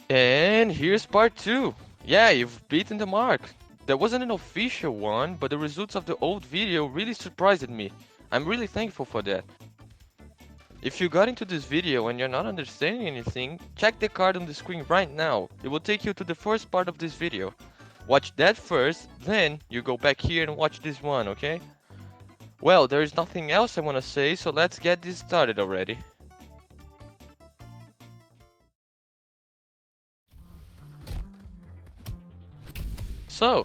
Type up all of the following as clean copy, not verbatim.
And here's part 2. Yeah, you've beaten the mark. There wasn't an official one, but the results of the old video really surprised me. I'm really thankful for that. If you got into this video and you're not understanding anything, check the card on the screen right now. It will take you to the first part of this video. Watch that first, then you go back here and watch this one, okay? Well, there is nothing else I want to say, so let's get this started already. So,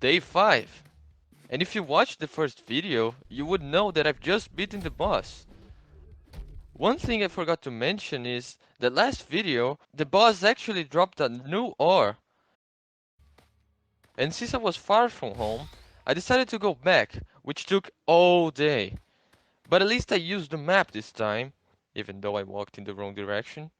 day 5. And if you watched the first video, you would know that I've just beaten the boss. One thing I forgot to mention is that last video, the boss actually dropped a new ore. And since I was far from home, I decided to go back, which took all day. But at least I used the map this time, even though I walked in the wrong direction.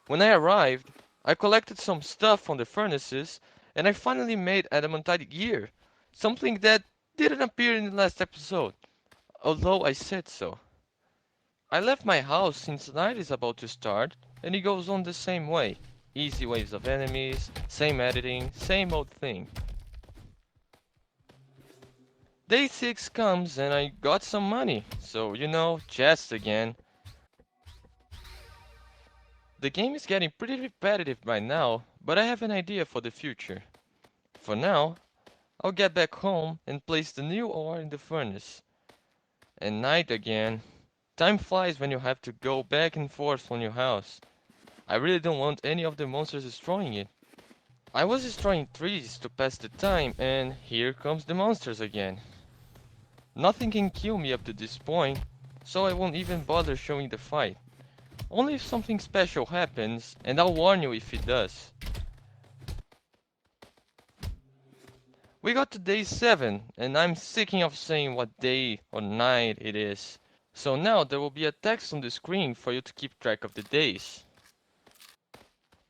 When I arrived, I collected some stuff from the furnaces, and I finally made adamantite gear, something that didn't appear in the last episode, although I said so. I left my house since night is about to start, and it goes on the same way. Easy waves of enemies, same editing, same old thing. Day 6 comes and I got some money, so you know, chests again. The game is getting pretty repetitive by now, but I have an idea for the future. For now, I'll get back home and place the new ore in the furnace. And night again. Time flies when you have to go back and forth from your house. I really don't want any of the monsters destroying it. I was destroying trees to pass the time, and here comes the monsters again. Nothing can kill me up to this point, so I won't even bother showing the fight. Only if something special happens, and I'll warn you if it does. We got to day 7, and I'm sick of saying what day or night it is. So now there will be a text on the screen for you to keep track of the days.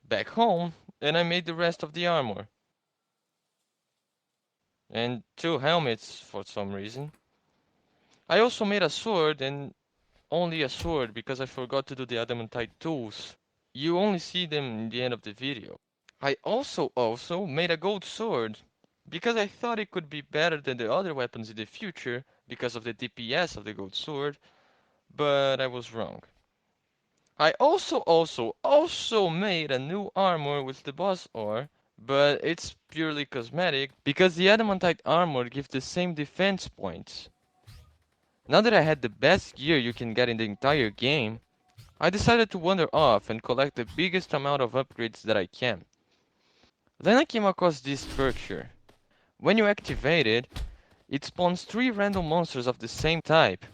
Back home, and I made the rest of the armor. And 2 helmets for some reason. I also made a sword, and only a sword because I forgot to do the adamantite tools. You only see them in the end of the video. I also made a gold sword because I thought it could be better than the other weapons in the future because of the DPS of the gold sword, but I was wrong. I also made a new armor with the boss ore, but it's purely cosmetic because the adamantite armor gives the same defense points. Now that I had the best gear you can get in the entire game, I decided to wander off and collect the biggest amount of upgrades that I can. Then I came across this structure. When you activate it, it spawns 3 random monsters of the same type.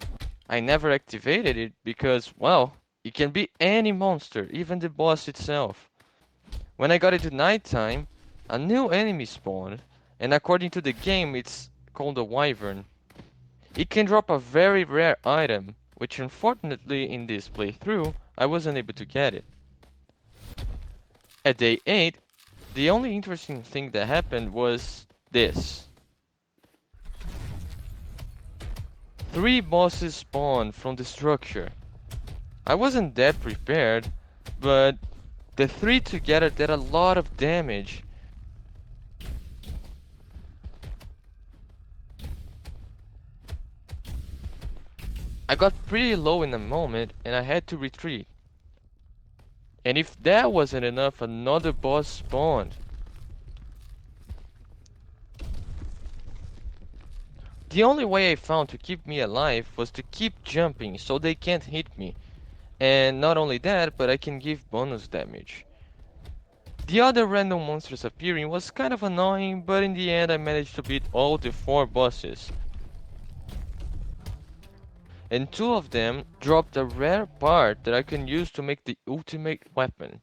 I never activated it because, well, it can be any monster, even the boss itself. When I got into nighttime, a new enemy spawned, and according to the game it's called a wyvern. It can drop a very rare item, which unfortunately in this playthrough, I wasn't able to get it. At day 8, the only interesting thing that happened was this. 3 bosses spawned from the structure. I wasn't that prepared, but the 3 together did a lot of damage. I got pretty low in a moment and I had to retreat. And if that wasn't enough, another boss spawned. The only way I found to keep me alive was to keep jumping so they can't hit me. And not only that, but I can give bonus damage. The other random monsters appearing was kind of annoying, but in the end I managed to beat all the 4 bosses. And 2 of them dropped a rare part that I can use to make the ultimate weapon.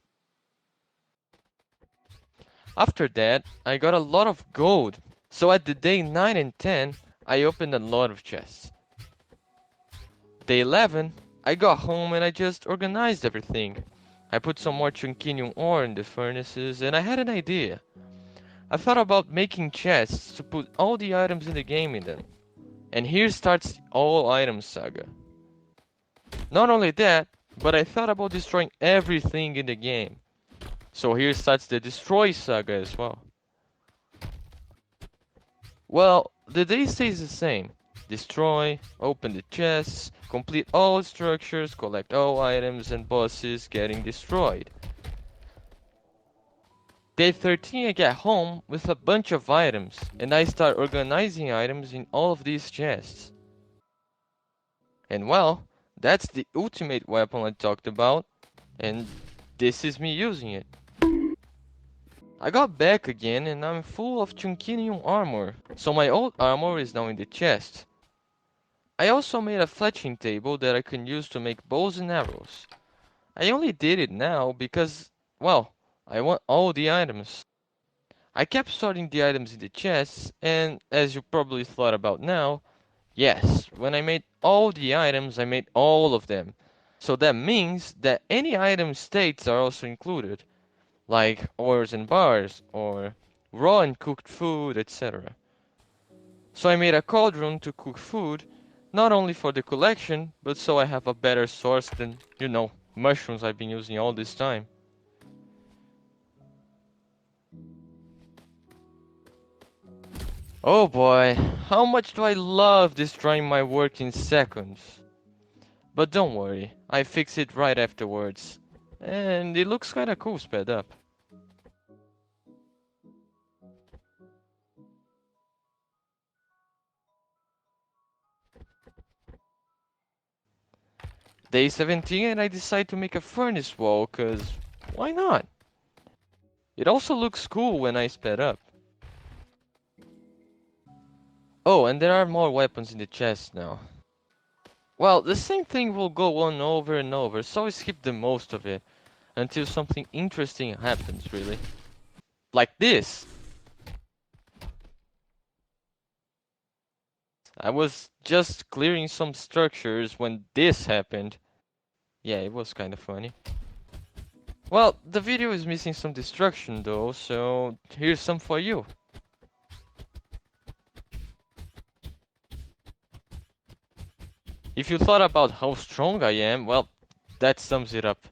After that, I got a lot of gold, so at the day 9 and 10, I opened a lot of chests. Day 11, I got home and I just organized everything. I put some more Chunkinium ore in the furnaces and I had an idea. I thought about making chests to put all the items in the game in them. And here starts the all items saga. Not only that, but I thought about destroying everything in the game. So here starts the destroy saga as well. Well, the day stays the same. Destroy, open the chests, complete all structures, collect all items and bosses getting destroyed. Day 13 I get home with a bunch of items, and I start organizing items in all of these chests. And well, that's the ultimate weapon I talked about, and this is me using it. I got back again and I'm full of Chunkinium armor, so my old armor is now in the chest. I also made a fletching table that I can use to make bows and arrows. I only did it now because, well, I want all the items. I kept sorting the items in the chests, and as you probably thought about now, yes, when I made all the items, I made all of them. So that means that any item states are also included, like ores and bars, or raw and cooked food, etc. So I made a cauldron to cook food, not only for the collection, but so I have a better source than, mushrooms I've been using all this time. Oh boy, how much do I love destroying my work in seconds. But don't worry, I fix it right afterwards. And it looks kinda cool sped up. Day 17 and I decide to make a furnace wall, cause why not? It also looks cool when I sped up. Oh, and there are more weapons in the chest now. Well, the same thing will go on over and over, so I skip the most of it, until something interesting happens, really. Like this! I was just clearing some structures when this happened. Yeah, it was kinda funny. Well, the video is missing some destruction though, so here's some for you. If you thought about how strong I am, well, that sums it up.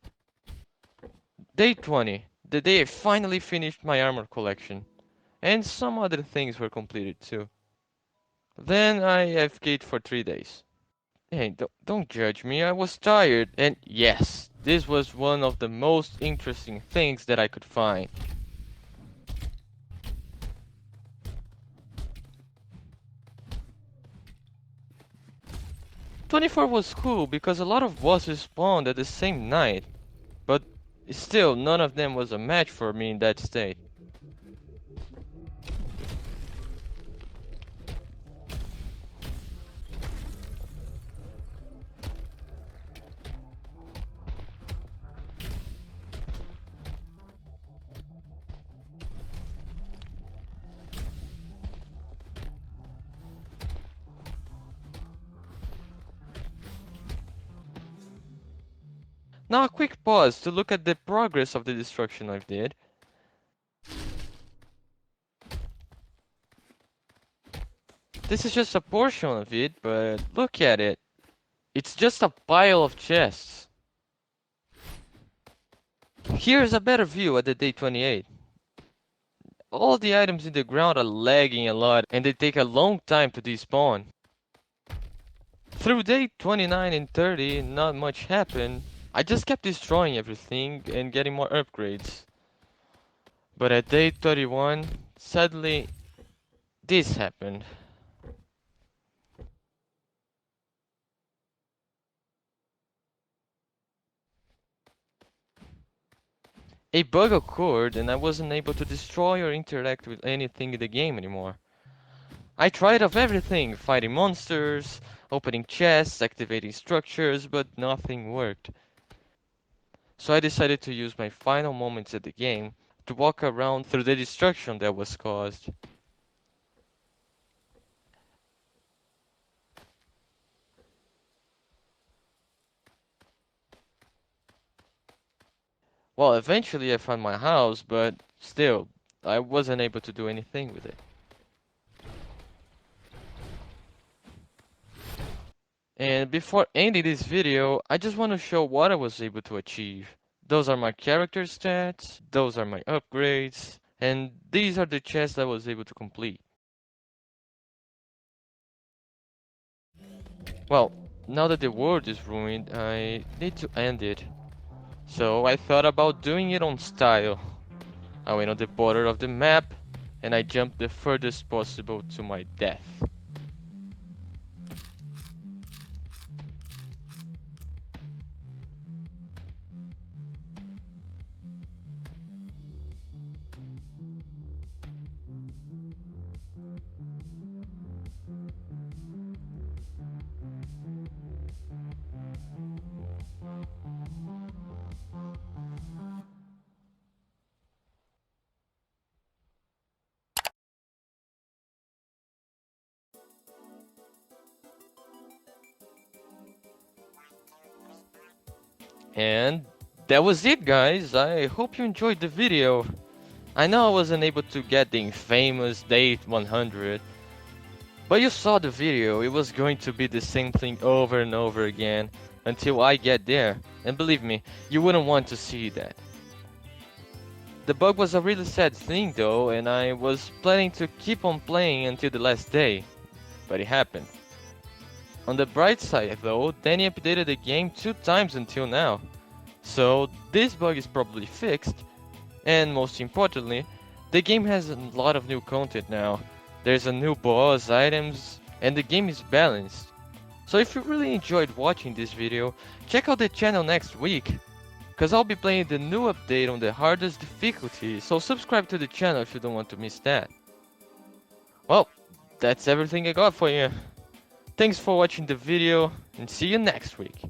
Day 20, the day I finally finished my armor collection. And some other things were completed too. Then I AFK'd for 3 days. Hey, don't judge me, I was tired, and yes, this was one of the most interesting things that I could find. 24 was cool because a lot of bosses spawned at the same night, but still none of them was a match for me in that state. Now a quick pause to look at the progress of the destruction I've did. This is just a portion of it, but look at it. It's just a pile of chests. Here's a better view at the day 28. All the items in the ground are lagging a lot and they take a long time to despawn. Through day 29 and 30, not much happened. I just kept destroying everything and getting more upgrades. But at day 31, suddenly, this happened. A bug occurred and I wasn't able to destroy or interact with anything in the game anymore. I tried of everything, fighting monsters, opening chests, activating structures, but nothing worked. So I decided to use my final moments at the game to walk around through the destruction that was caused. Well, eventually I found my house, but still, I wasn't able to do anything with it. And before ending this video, I just want to show what I was able to achieve. Those are my character stats, those are my upgrades, and these are the chests I was able to complete. Well, now that the world is ruined, I need to end it. So I thought about doing it on style. I went on the border of the map, and I jumped the furthest possible to my death. And that was it, guys. I hope you enjoyed the video. I know I wasn't able to get the infamous date 100, but you saw the video. It was going to be the same thing over and over again until I get there. And believe me, you wouldn't want to see that. The bug was a really sad thing though, and I was planning to keep on playing until the last day, but it happened. On the bright side though, Dani updated the game 2 times until now, so this bug is probably fixed, and most importantly, the game has a lot of new content now. There's a new boss, items, and the game is balanced. So if you really enjoyed watching this video, check out the channel next week, cause I'll be playing the new update on the hardest difficulty, so subscribe to the channel if you don't want to miss that. Well, that's everything I got for you. Thanks for watching the video, and see you next week.